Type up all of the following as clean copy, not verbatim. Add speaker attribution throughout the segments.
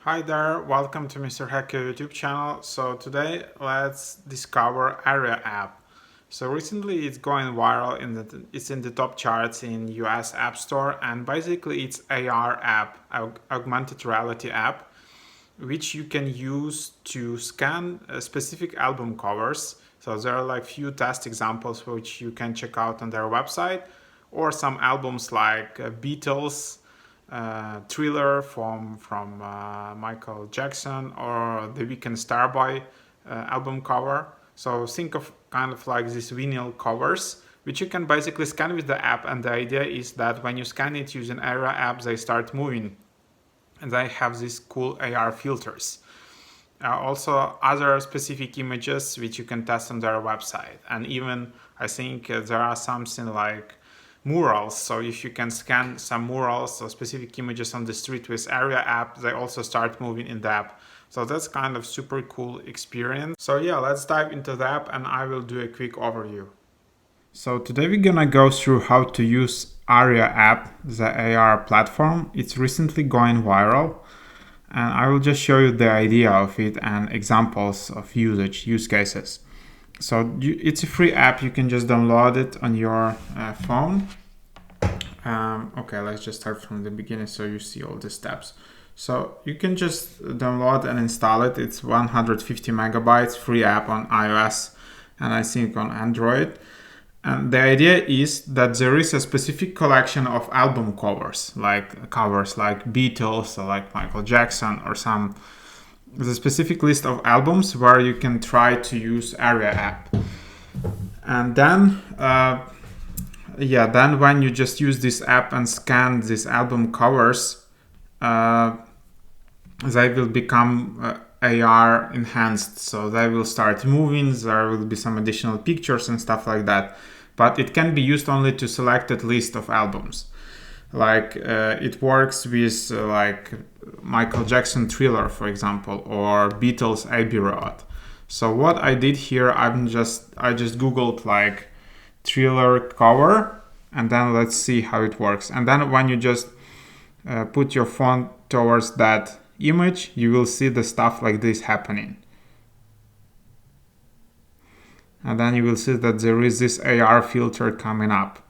Speaker 1: Hi there, welcome to Mr. Hacker YouTube channel. So today let's discover Aria app. So recently it's going viral it's in the top charts in US App Store, and basically it's AR app, augmented reality app, which you can use to scan specific album covers. So there are like few test examples which you can check out on their website, or some albums like Beatles, Thriller from Michael Jackson, or the Weekend Starboy album cover. So think of kind of like these vinyl covers, which you can basically scan with the app. And the idea is that when you scan it using Aria app, they start moving, and they have these cool AR filters. Also, other specific images which you can test on their website, and even I think there are something like murals. So if you can scan some murals or specific images on the street with Aria app, they also start moving in the app. So that's kind of super cool experience. So yeah, let's dive into the app and I will do a quick overview. So today we're gonna go through how to use Aria app, the AR platform. It's recently going viral, and I will just show you the idea of it and examples of use cases. So it's a free app. You can just download it on your phone. Okay, let's just start from the beginning so you see all the steps. So you can just download and install it. It's 150 megabytes, free app on iOS and I think on Android. And the idea is that there is a specific collection of album covers like Beatles or like Michael Jackson or the specific list of albums where you can try to use Aria app. And then then when you just use this app and scan these album covers, they will become AR enhanced, so they will start moving. There will be some additional pictures and stuff like that, but it can be used only to selected list of albums. Like it works with like Michael Jackson Thriller, for example, or Beatles Abbey Road. So what I did here, I just googled like Thriller cover, and then let's see how it works. And then when you just put your phone towards that image, you will see the stuff like this happening. And then you will see that there is this AR filter coming up.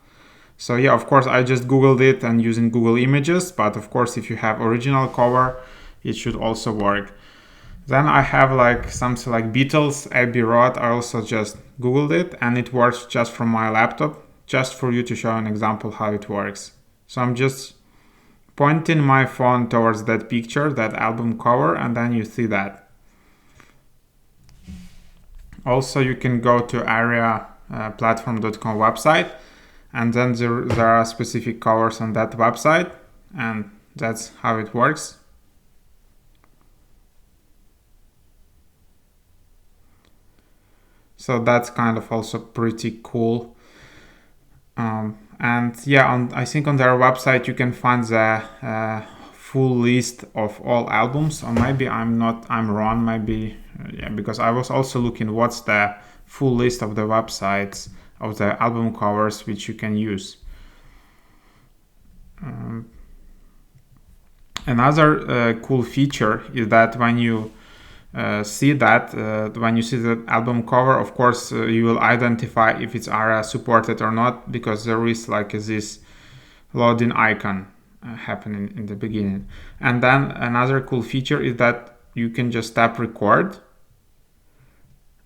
Speaker 1: So yeah, of course, I just googled it and using Google Images, but of course, if you have original cover, it should also work. Then I have like something like Beatles Abbey Road. I also just googled it and it works just from my laptop, just for you to show an example how it works. So I'm just pointing my phone towards that picture, that album cover, and then you see that. Also, you can go to ariaplatform.com website, and then there are specific covers on that website, and that's how it works. So that's kind of also pretty cool. And yeah, I think on their website you can find the full list of all albums, or maybe I'm wrong, maybe because I was also looking what's the full list of the websites of the album covers which you can use. Another cool feature is that when you see the album cover, of course you will identify if it's Aria supported or not, because there is like this loading icon happening in the beginning. And then another cool feature is that you can just tap record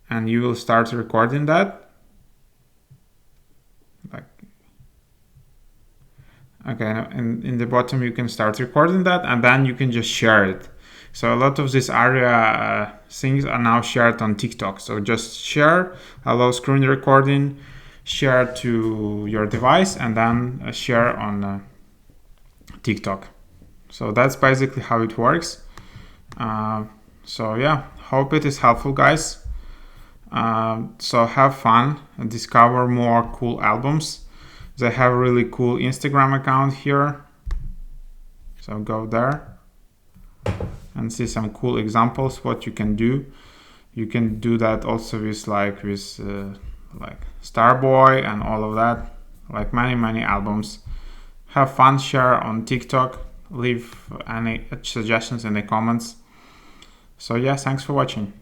Speaker 1: and you will start recording that. Okay, in the bottom you can start recording that, and then you can just share it. So a lot of these Aria things are now shared on TikTok. So just share, allow screen recording, share to your device, and then share on TikTok. So that's basically how it works. So yeah, hope it is helpful, guys. So have fun and discover more cool albums. They have a really cool Instagram account here. So go there and see some cool examples what you can do. You can do that also with Starboy and all of that, like many albums. Have fun, share on TikTok, leave any suggestions in the comments. So yeah, thanks for watching.